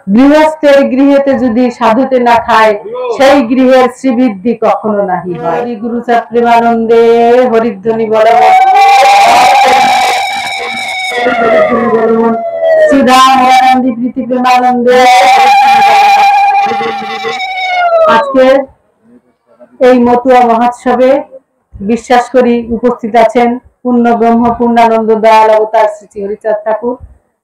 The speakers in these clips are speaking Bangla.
গৃহস্থের গৃহেতে যদি সাধুতে না খায়, সেই গৃহের শ্রীবৃদ্ধি কখনো নাহি হয়। গুরুচাঁদ প্রেমানন্দে হরিধ্বনি বলো, প্রীতি প্রেমানন্দে। আজকে এই মতুয়া মহোৎসবে বিশ্বাস করি উপস্থিত আছেন পূর্ণ ব্রহ্ম পূর্ণানন্দ দয়াল অবতার শ্রী শ্রী হরিচাঁদ ঠাকুর,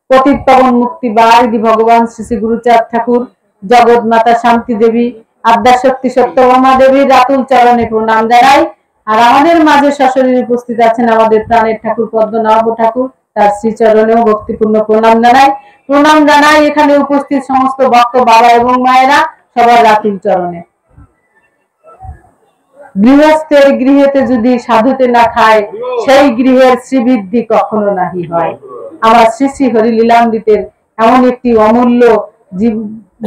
পতিত পাবন মুক্তি বারিধি ভগবান শ্রী শ্রী গুরুচাঁদ ঠাকুর, জগৎ মাতা শান্তি দেবী, আদ্যাশক্তি সত্যভামা দেবীর রাতুল চরণে প্রণাম জানাই। আর আমাদের মাঝে সশরীরে উপস্থিত আছেন আমাদের প্রাণের ঠাকুর পদ্মনাভ ঠাকুর, তার শ্রীচরণেও ভক্তিপূর্ণ প্রণাম জানাই। প্রণাম জানাই এখানে উপস্থিত সমস্ত ভক্ত বাবা এবং মায়েরা, সবার রাতুল চরণে। গৃহস্থের গৃহেতে যদি সাধুতে না খায়, সেই গৃহের শ্রীবৃদ্ধি কখনো নাহি হয়। আমার শ্রী শ্রী হরি লীলামৃতের এমন একটি অমূল্য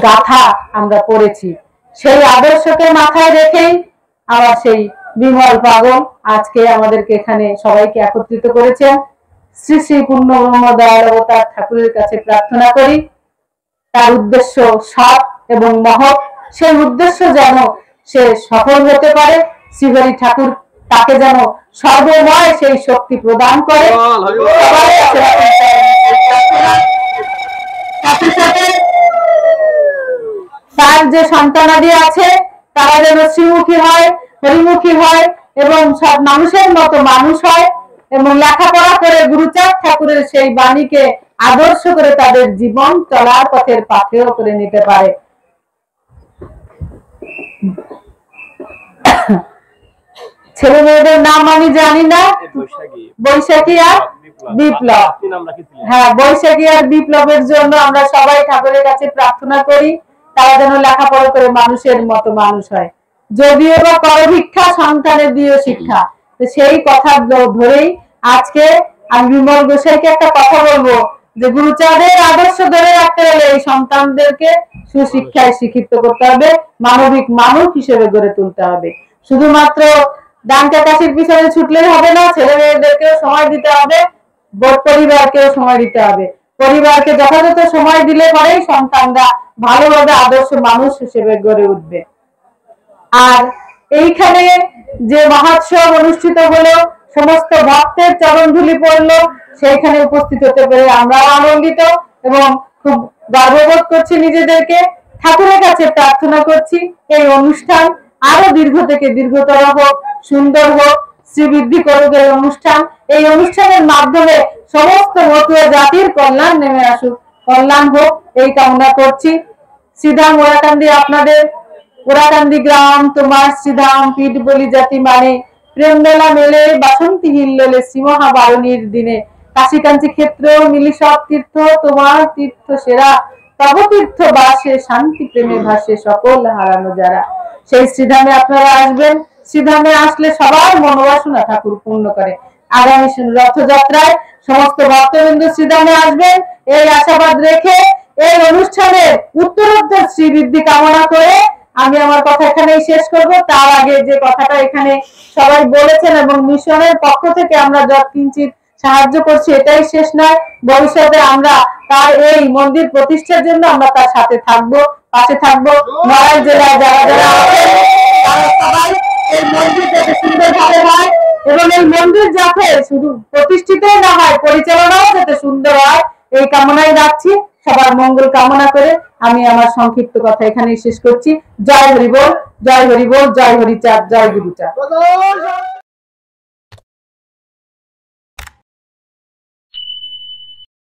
গাথা আমরা পড়েছি, সেই আদর্শকে মাথায় রেখেই আমার সেই বিমল পাগল আজকে আমাদেরকে এখানে সবাইকে একত্রিত করেছেন। শ্রী শ্রী পূর্ণ ব্রহ্ম দয়াল অবতার ঠাকুরের কাছে প্রার্থনা করি তার উদ্দেশ্য সৎ এবং মহৎ, সেই উদ্দেশ্য যেন সে সফল হতে পারে। শ্রীহরি ঠাকুর তাকে যেন সর্বময় সেই শক্তি প্রদান করে। তার যে সন্তানাদি আছে তারা যেন শ্রীমুখী হয়, হরিমুখী হয় এবং সব মানুষের মতো মানুষ হয় এবং লেখাপড়া করে গুরুচাঁদ ঠাকুরের সেই বাণীকে আদর্শ করে তাদের জীবন চলার পথের পাথেয় করে নিতে পারে। ছেলে মেয়েদের নাম আমি জানি না, বৈশাখী আর বিপ্লব। হ্যাঁ, বৈশাখী আর বিপ্লবের জন্য আমরা সবাই ঠাকুরের কাছে প্রার্থনা করি তারা যেন লেখাপড়া করে মানুষের মতো মানুষ হয়। যদিও বা করভিক্ষা সন্তানের দিও শিক্ষা, সেই কথা ধরেই আজকে আমি বিমল গোসাইকে একটা কথা বলবো যে গুরুচাঁদের আদর্শ ধরে রাখতে হলে এই সন্তানদেরকে সুশিক্ষায় শিক্ষিত করতে হবে, মানবিক মানুষ হিসেবে গড়ে তুলতে হবে। শুধুমাত্র ডানকা কাশির পিছনে ছুটলে হবে না, ছেলে মেয়েদেরকেও সময় দিতে হবে, পরিবারকেও সময় দিতে হবে। পরিবারকে যথাযথ সময় দিলে পরেই সন্তানরা ভালোভাবে আদর্শ মানুষ হিসেবে গড়ে উঠবে। আর এইখানে যে মহোৎসব অনুষ্ঠিত হলো, সমস্ত ভক্তের চরণধুলি পড়লো, সেইখানে উপস্থিত হতে পেরে আমরাও আনন্দিত এবং খুব গর্ববোধ করছি নিজেদেরকে। ঠাকুরের কাছে প্রার্থনা করছি এই অনুষ্ঠান আরো দীর্ঘ থেকে দীর্ঘতর হোক, সুন্দর হোক, শ্রীবৃদ্ধি করুক এই অনুষ্ঠান। এই অনুষ্ঠানের মাধ্যমে সমস্ত মতুয়া জাতির কল্যাণ নেমে আসুক, কল্যাণ হোক এই কামনা করছি। শ্রীধাম ওরাকান্দি, আপনাদের ওরাকান্দি গ্রাম তোমার শ্রীধাম, পীঠ বলি জাতি মানে প্রেম মেলা মেলে বাসন্তী হিল্লোলে শ্রীমহা বারণীর দিনে, কাশী কাঞ্চি ক্ষেত্র মিলি সব তীর্থ তোমার তীর্থ সেরা, তব তীর্থ বাসে শান্তি প্রেমে ভাসে সকল হারানো যারা। সেই শ্রীধামে আপনারা আসবেন, শ্রীধামে আসলে সবার মনোবাসনা ঠাকুর পূর্ণ করে। আগামী রথযাত্রায় সমস্ত ভক্তবৃন্দ শ্রীধামে আসবেন এই আশাবাদ রেখে এই অনুষ্ঠানের উত্তরোত্তর শ্রীবৃদ্ধি কামনা করে আমি আমার কথা এখানেই শেষ করব। তার আগে যে কথাটা এখানে সবাই বলেছেন এবং মিশনের পক্ষ থেকে আমরা যৎকিঞ্চিৎ সাহায্য করছি, এটাই শেষ নয়, ভবিষ্যতে আমরা তার এই মন্দির প্রতিষ্ঠার জন্য আমরা তার সাথে থাকবো, পাশে থাকবো। নড়াইল জেলায় যারা যারা আছেন তারা সবাই এই মন্দির যাতে সুন্দরভাবে হয় এবং এই মন্দির যাতে শুধু প্রতিষ্ঠিতই না হয়, পরিচালনাও যাতে সুন্দর হয় এই কামনাই রাখছি। সবার মঙ্গল কামনা করে আমি আমার সংক্ষিপ্ত কথা এখানেই শেষ করছি। জয় হরি বল, জয় হরি বল, জয় হরিচাঁদ, জয় গুরুচাঁদ।